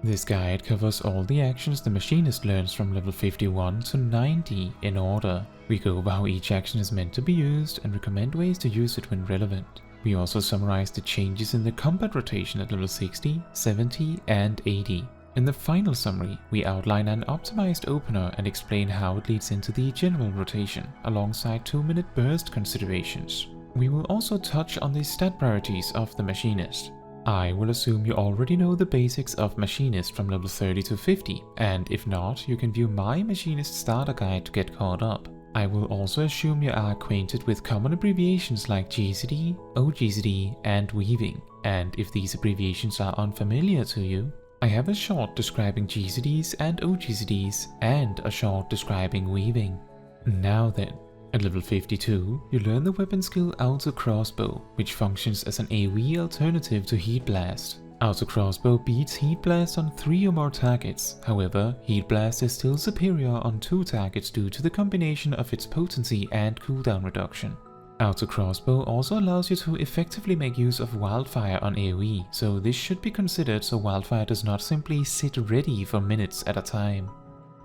This guide covers all the actions the Machinist learns from level 51 to 90 in order. We go over how each action is meant to be used and recommend ways to use it when relevant. We also summarize the changes in the combat rotation at level 60, 70 and 80. In the final summary, we outline an optimized opener and explain how it leads into the general rotation, alongside 2-minute burst considerations. We will also touch on the stat priorities of the Machinist. I will assume you already know the basics of Machinist from level 30 to 50, and if not, you can view my Machinist starter guide to get caught up. I will also assume you are acquainted with common abbreviations like GCD, OGCD, and weaving, and if these abbreviations are unfamiliar to you, I have a short describing GCDs and OGCDs, and a short describing weaving. Now then, at level 52, you learn the weapon skill Auto Crossbow, which functions as an AoE alternative to Heat Blast. Auto Crossbow beats Heat Blast on 3 or more targets, however, Heat Blast is still superior on 2 targets due to the combination of its potency and cooldown reduction. Auto Crossbow also allows you to effectively make use of Wildfire on AoE, so this should be considered so Wildfire does not simply sit ready for minutes at a time.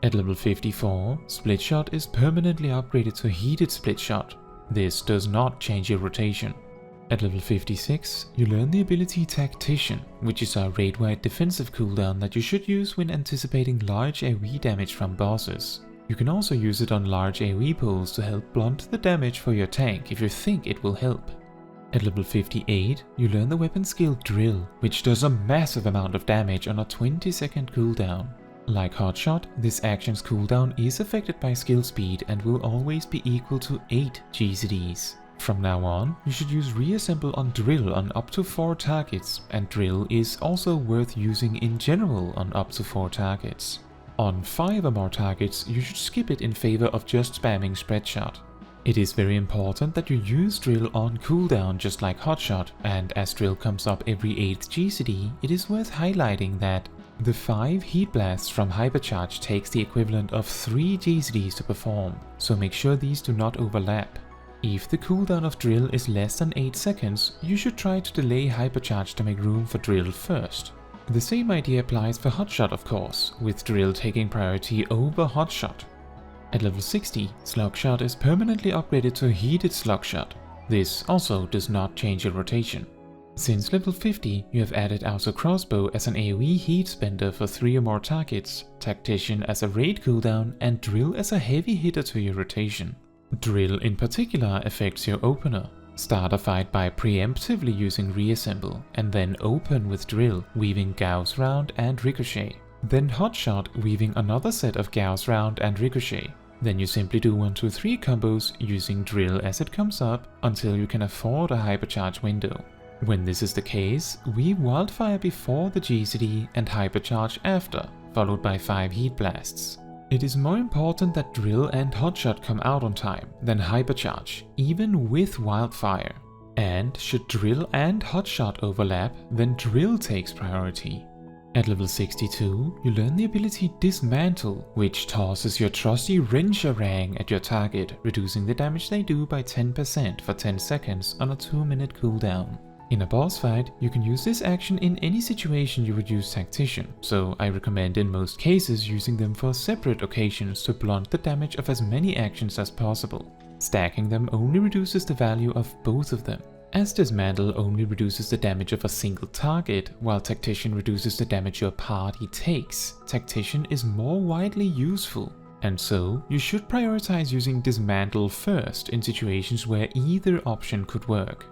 At level 54, Split Shot is permanently upgraded to Heated Split Shot. This does not change your rotation. At level 56, you learn the ability Tactician, which is a raid-wide defensive cooldown that you should use when anticipating large AoE damage from bosses. You can also use it on large AoE pools to help blunt the damage for your tank if you think it will help. At level 58, you learn the weapon skill Drill, which does a massive amount of damage on a 20-second cooldown. Like Hotshot, this action's cooldown is affected by skill speed and will always be equal to 8 GCDs. From now on, you should use Reassemble on Drill on up to 4 targets, and Drill is also worth using in general on up to 4 targets. On 5 or more targets, you should skip it in favor of just spamming Spread Shot. It is very important that you use Drill on cooldown just like Hotshot, and as Drill comes up every 8th GCD, it is worth highlighting that the 5 Heat Blasts from Hypercharge takes the equivalent of 3 GCDs to perform, so make sure these do not overlap. If the cooldown of Drill is less than 8 seconds, you should try to delay Hypercharge to make room for Drill first. The same idea applies for Hotshot of course, with Drill taking priority over Hotshot. At level 60, Slugshot is permanently upgraded to Heated Slugshot. This also does not change your rotation. Since level 50, you have added Auto Crossbow as an AoE heat spender for 3 or more targets, Tactician as a raid cooldown, and Drill as a heavy hitter to your rotation. Drill in particular affects your opener. Start a fight by preemptively using Reassemble, and then open with Drill, weaving Gauss Round and Ricochet. Then Hotshot, weaving another set of Gauss Round and Ricochet. Then you simply do 1-2-3 combos using Drill as it comes up until you can afford a Hypercharge window. When this is the case, weave Wildfire before the GCD and Hypercharge after, followed by 5 Heat Blasts. It is more important that Drill and Hotshot come out on time than Hypercharge, even with Wildfire. And should Drill and Hotshot overlap, then Drill takes priority. At level 62, you learn the ability Dismantle, which tosses your trusty Wrencherang at your target, reducing the damage they do by 10% for 10 seconds on a 2-minute cooldown. In a boss fight, you can use this action in any situation you would use Tactician, so I recommend in most cases using them for separate occasions to blunt the damage of as many actions as possible. Stacking them only reduces the value of both of them. As Dismantle only reduces the damage of a single target, while Tactician reduces the damage your party takes, Tactician is more widely useful. And so, you should prioritize using Dismantle first in situations where either option could work.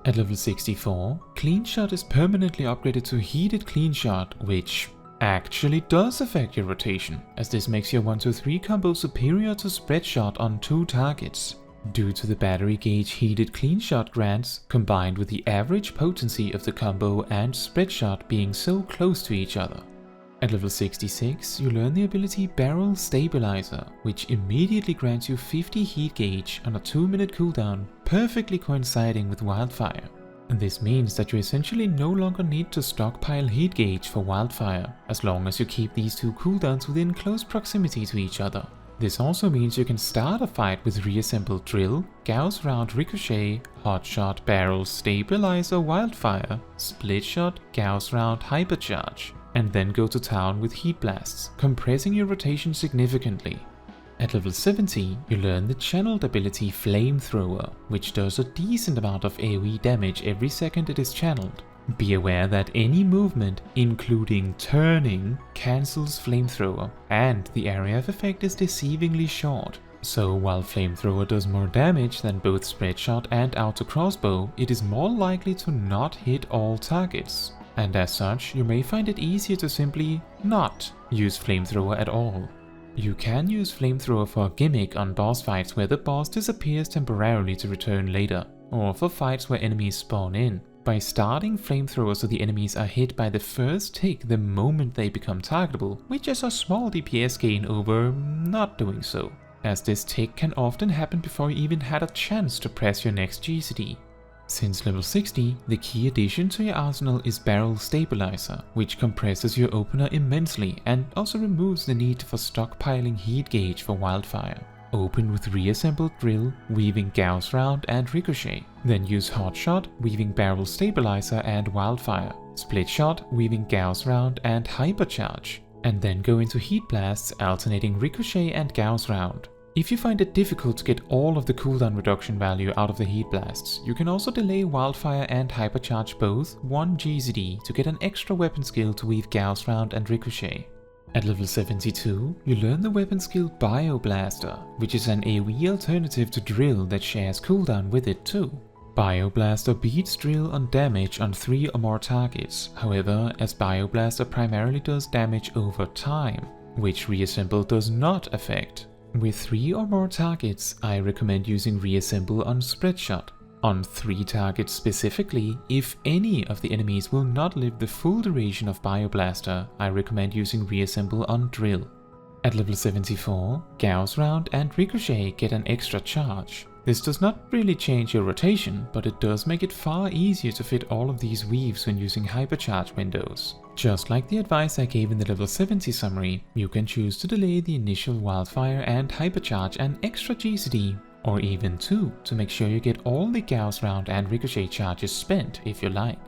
At level 64, Clean Shot is permanently upgraded to Heated Clean Shot, which actually does affect your rotation, as this makes your 1-2-3 combo superior to Spread Shot on 2 targets. Due to the battery gauge Heated Clean Shot grants, combined with the average potency of the combo and Spread Shot being so close to each other. At level 66, you learn the ability Barrel Stabilizer, which immediately grants you 50 heat gauge on a 2-minute cooldown, perfectly coinciding with Wildfire. And this means that you essentially no longer need to stockpile heat gauge for Wildfire, as long as you keep these 2 cooldowns within close proximity to each other. This also means you can start a fight with Reassembled Drill, Gauss Round Ricochet, Hotshot, Barrel Stabilizer Wildfire, Split Shot, Gauss Round Hypercharge, and then go to town with heat blasts, compressing your rotation significantly. At level 70, you learn the channeled ability Flamethrower, which does a decent amount of AoE damage every second it is channeled. Be aware that any movement, including turning, cancels Flamethrower, and the area of effect is deceivingly short. So while Flamethrower does more damage than both Spreadshot and Auto Crossbow, it is more likely to not hit all targets. And as such, you may find it easier to simply not use Flamethrower at all. You can use Flamethrower for a gimmick on boss fights where the boss disappears temporarily to return later, or for fights where enemies spawn in, by starting Flamethrower so the enemies are hit by the first tick the moment they become targetable, which is a small DPS gain over not doing so, as this tick can often happen before you even had a chance to press your next GCD. Since level 60, the key addition to your arsenal is Barrel Stabilizer, which compresses your opener immensely and also removes the need for stockpiling heat gauge for Wildfire. Open with Reassembled Drill, Weaving Gauss Round and Ricochet, then use Hotshot, Weaving Barrel Stabilizer and Wildfire, Split Shot, Weaving Gauss Round and Hypercharge, and then go into Heat Blasts alternating Ricochet and Gauss Round. If you find it difficult to get all of the cooldown reduction value out of the heat blasts, you can also delay Wildfire and Hypercharge both 1 GCD to get an extra weapon skill to weave Gauss Round and Ricochet. At level 72, you learn the weapon skill Bioblaster, which is an AoE alternative to Drill that shares cooldown with it too. Bioblaster beats Drill on damage on 3 or more targets, however, as Bioblaster primarily does damage over time, which Reassemble does not affect. With 3 or more targets, I recommend using Reassemble on Spreadshot. On 3 targets specifically, if any of the enemies will not live the full duration of Bioblaster, I recommend using Reassemble on Drill. At level 74, Gauss Round and Ricochet get an extra charge. This does not really change your rotation, but it does make it far easier to fit all of these weaves when using hypercharge windows. Just like the advice I gave in the level 70 summary, you can choose to delay the initial Wildfire and hypercharge an extra GCD, or even 2, to make sure you get all the Gauss Round and Ricochet charges spent if you like.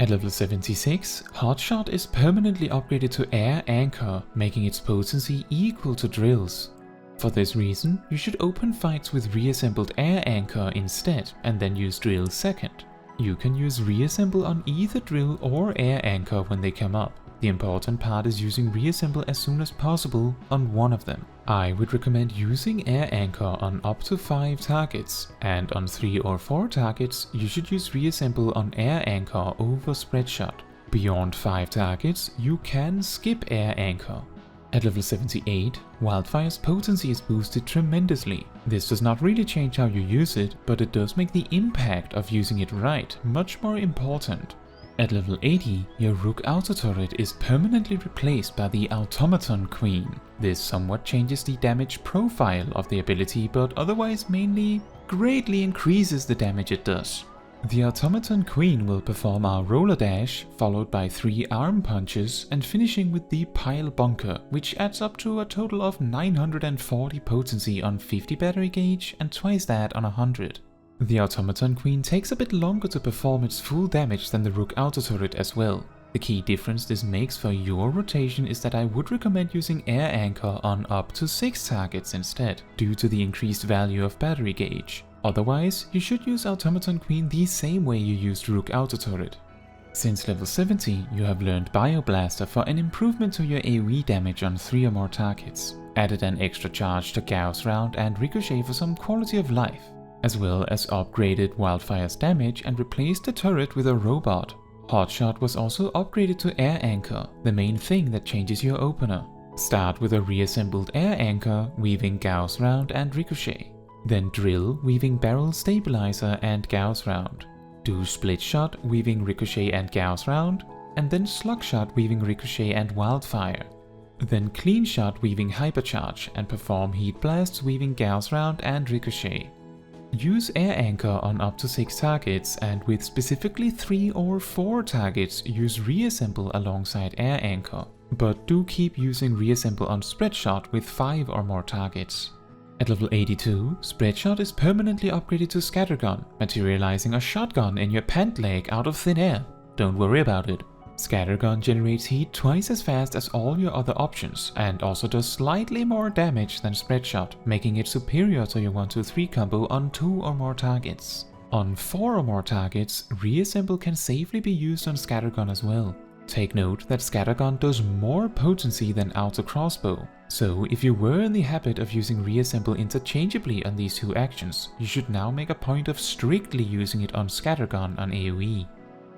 At level 76, Hotshot is permanently upgraded to Air Anchor, making its potency equal to Drill's. For this reason, you should open fights with Reassembled Air Anchor instead, and then use Drill second. You can use Reassemble on either Drill or Air Anchor when they come up. The important part is using Reassemble as soon as possible on one of them. I would recommend using Air Anchor on up to 5 targets, and on 3 or 4 targets, you should use Reassemble on Air Anchor over Spreadshot. Beyond 5 targets, you can skip Air Anchor. At level 78, Wildfire's potency is boosted tremendously. This does not really change how you use it, but it does make the impact of using it right much more important. At level 80, your Rook Auto Turret is permanently replaced by the Automaton Queen. This somewhat changes the damage profile of the ability, but otherwise mainly greatly increases the damage it does. The Automaton Queen will perform our Roller Dash, followed by 3 arm punches, and finishing with the Pile Bunker, which adds up to a total of 940 potency on 50 battery gauge and twice that on 100. The Automaton Queen takes a bit longer to perform its full damage than the Rook Auto Turret as well. The key difference this makes for your rotation is that I would recommend using Air Anchor on up to 6 targets instead, due to the increased value of battery gauge. Otherwise, you should use Automaton Queen the same way you used Rook Auto Turret. Since level 70, you have learned Bioblaster for an improvement to your AoE damage on 3 or more targets, added an extra charge to Gauss Round and Ricochet for some quality of life, as well as upgraded Wildfire's damage and replaced the turret with a robot. Hotshot was also upgraded to Air Anchor, the main thing that changes your opener. Start with a reassembled Air Anchor, weaving Gauss Round and Ricochet. Then Drill, weaving Barrel Stabilizer and Gauss Round. Do Split Shot, weaving Ricochet and Gauss Round, and then Slug Shot, weaving Ricochet and Wildfire. Then Clean Shot, weaving Hypercharge, and perform Heat Blasts, weaving Gauss Round and Ricochet. Use Air Anchor on up to 6 targets, and with specifically 3 or 4 targets, use Reassemble alongside Air Anchor. But do keep using Reassemble on Spreadshot with 5 or more targets. At level 82, Spreadshot is permanently upgraded to Scattergun, materializing a shotgun in your pant leg out of thin air. Don't worry about it. Scattergun generates heat twice as fast as all your other options and also does slightly more damage than Spreadshot, making it superior to your 1-2-3 combo on 2 or more targets. On 4 or more targets, Reassemble can safely be used on Scattergun as well. Take note that Scattergun does more potency than Auto Crossbow, so if you were in the habit of using Reassemble interchangeably on these two actions, you should now make a point of strictly using it on Scattergun on AoE.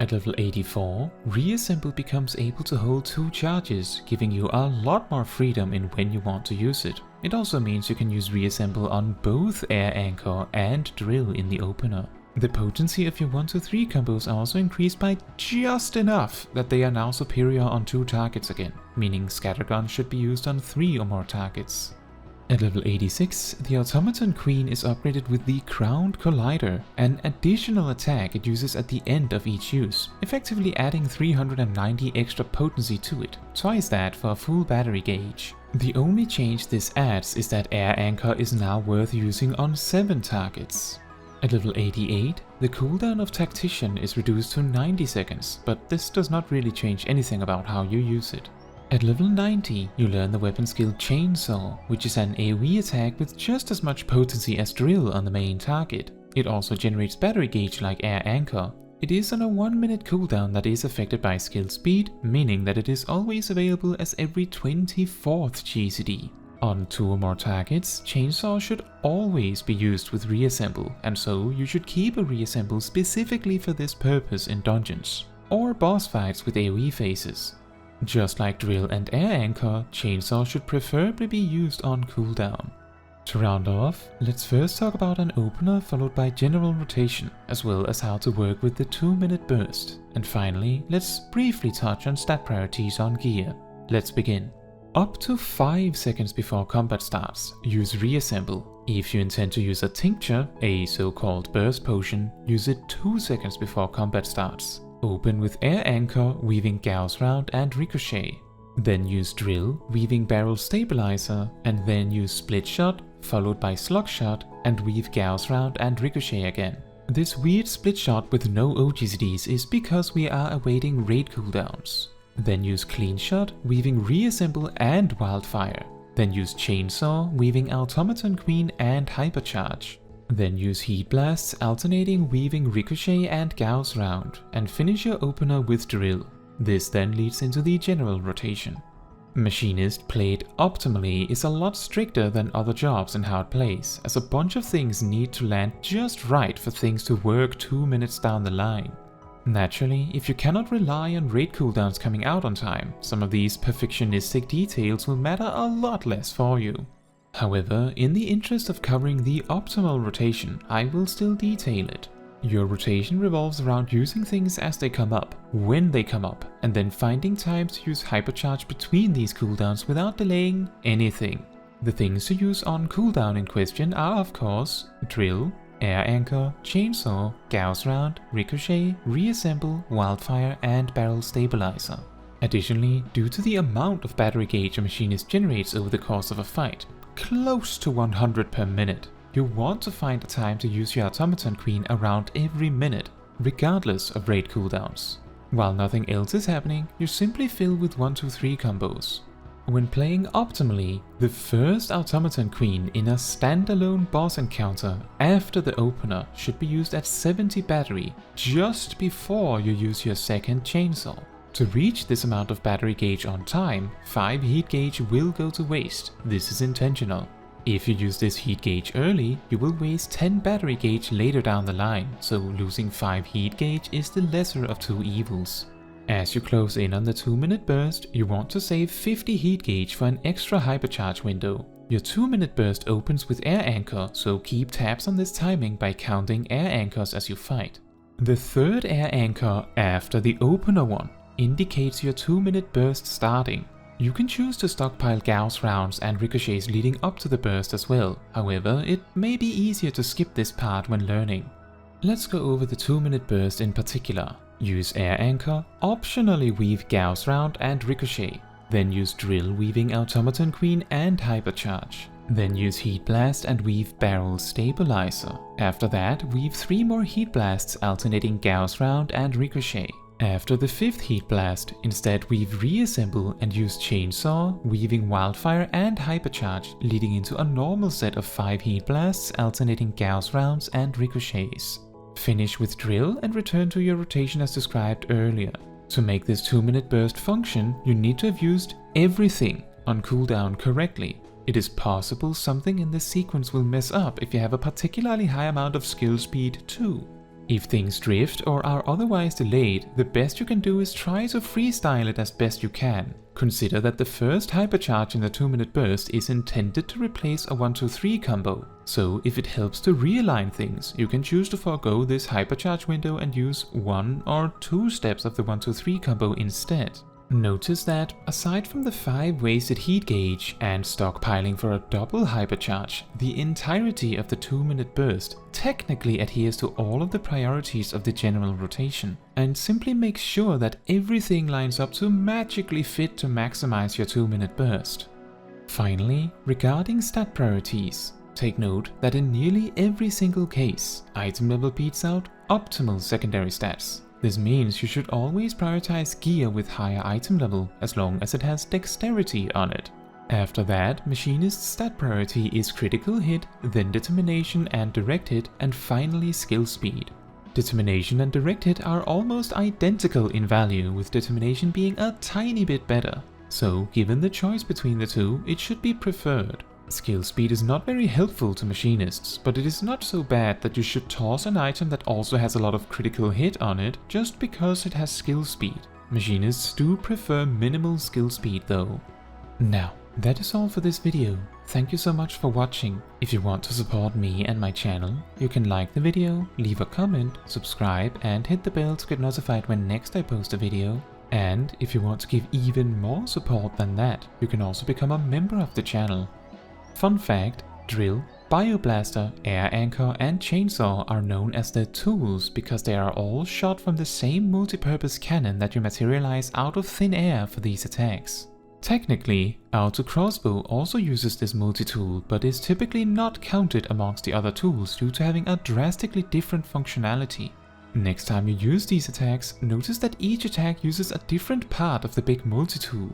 At level 84, Reassemble becomes able to hold 2 charges, giving you a lot more freedom in when you want to use it. It also means you can use Reassemble on both Air Anchor and Drill in the opener. The potency of your 1-2-3 combos are also increased by just enough that they are now superior on 2 targets again, meaning Scattergun should be used on 3 or more targets. At level 86, the Automaton Queen is upgraded with the Crowned Collider, an additional attack it uses at the end of each use, effectively adding 390 extra potency to it, twice that for a full battery gauge. The only change this adds is that Air Anchor is now worth using on 7 targets. At level 88, the cooldown of Tactician is reduced to 90 seconds, but this does not really change anything about how you use it. At level 90, you learn the weapon skill Chainsaw, which is an AoE attack with just as much potency as Drill on the main target. It also generates battery gauge like Air Anchor. It is on a 1-minute cooldown that is affected by skill speed, meaning that it is always available as every 24th GCD. On 2 or more targets, Chainsaw should always be used with Reassemble, and so you should keep a Reassemble specifically for this purpose in dungeons, or boss fights with AoE phases. Just like Drill and Air Anchor, Chainsaw should preferably be used on cooldown. To round off, let's first talk about an opener followed by general rotation, as well as how to work with the 2-minute burst. And finally, let's briefly touch on stat priorities on gear. Let's begin. Up to 5 seconds before combat starts, use Reassemble. If you intend to use a Tincture, a so-called burst potion, use it 2 seconds before combat starts. Open with Air Anchor, weaving Gauss Round and Ricochet. Then use Drill, weaving Barrel Stabilizer, and then use Split Shot, followed by Slug Shot, and weave Gauss Round and Ricochet again. This weird split shot with no OGCDs is because we are awaiting raid cooldowns. Then use Clean Shot, weaving Reassemble and Wildfire. Then use Chainsaw, weaving Automaton Queen and Hypercharge. Then use Heat Blasts, alternating weaving Ricochet and Gauss Round, and finish your opener with Drill. This then leads into the general rotation. Machinist played optimally is a lot stricter than other jobs in how it plays, as a bunch of things need to land just right for things to work 2 minutes down the line. Naturally, if you cannot rely on raid cooldowns coming out on time, some of these perfectionistic details will matter a lot less for you. However, in the interest of covering the optimal rotation, I will still detail it. Your rotation revolves around using things as they come up, when they come up, and then finding time to use Hypercharge between these cooldowns without delaying anything. The things to use on cooldown in question are of course Drill, Air Anchor, Chainsaw, Gauss Round, Ricochet, Reassemble, Wildfire, and Barrel Stabilizer. Additionally, due to the amount of battery gauge a Machinist generates over the course of a fight, close to 100 per minute, you want to find a time to use your Automaton Queen around every minute, regardless of raid cooldowns. While nothing else is happening, you simply fill with 1-2-3 combos. When playing optimally, the first Automaton Queen in a standalone boss encounter after the opener should be used at 70 battery just before you use your second Chainsaw. To reach this amount of battery gauge on time, 5 heat gauge will go to waste. This is intentional. If you use this heat gauge early, you will waste 10 battery gauge later down the line, so losing 5 heat gauge is the lesser of 2 evils. As you close in on the 2-minute burst, you want to save 50 heat gauge for an extra hypercharge window. Your 2-minute burst opens with Air Anchor, so keep tabs on this timing by counting Air Anchors as you fight. The third Air Anchor after the opener one indicates your 2-minute burst starting. You can choose to stockpile Gauss rounds and ricochets leading up to the burst as well, however it may be easier to skip this part when learning. Let's go over the 2-minute burst in particular. Use Air Anchor, optionally weave Gauss round and ricochet. Then use Drill weaving Automaton Queen and Hypercharge. Then use Heat Blast and weave Barrel Stabilizer. After that, weave 3 more Heat Blasts alternating Gauss round and ricochet. After the 5th heat blast, instead weave reassemble and use chainsaw, weaving wildfire and hypercharge, leading into a normal set of 5 heat blasts alternating gauss rounds and ricochets. Finish with drill and return to your rotation as described earlier. To make this 2-minute burst function, you need to have used everything on cooldown correctly. It is possible something in this sequence will mess up if you have a particularly high amount of skill speed too. If things drift or are otherwise delayed, the best you can do is try to freestyle it as best you can. Consider that the first hypercharge in the 2-minute burst is intended to replace a 1-2-3 combo, so if it helps to realign things, you can choose to forego this hypercharge window and use 1 or 2 steps of the 1-2-3 combo instead. Notice that, aside from the 5 wasted heat gauge and stockpiling for a double hypercharge, the entirety of the 2-minute burst technically adheres to all of the priorities of the general rotation, and simply makes sure that everything lines up to magically fit to maximize your 2-minute burst. Finally, regarding stat priorities, take note that in nearly every single case, item level beats out optimal secondary stats. This means you should always prioritize gear with higher item level as long as it has dexterity on it. After that, Machinist's stat priority is critical hit, then determination and direct hit, and finally skill speed. Determination and direct hit are almost identical in value, with determination being a tiny bit better. So given the choice between the two, it should be preferred. Skill speed is not very helpful to Machinists, but it is not so bad that you should toss an item that also has a lot of critical hit on it just because it has skill speed. Machinists do prefer minimal skill speed though. Now, that is all for this video. Thank you so much for watching. If you want to support me and my channel, you can like the video, leave a comment, subscribe and hit the bell to get notified when next I post a video. And if you want to give even more support than that, you can also become a member of the channel. Fun fact, drill, bioblaster, air anchor and chainsaw are known as the tools because they are all shot from the same multi-purpose cannon that you materialize out of thin air for these attacks. Technically, Crossbow also uses this multi-tool, but is typically not counted amongst the other tools due to having a drastically different functionality. Next time you use these attacks, notice that each attack uses a different part of the big multi-tool.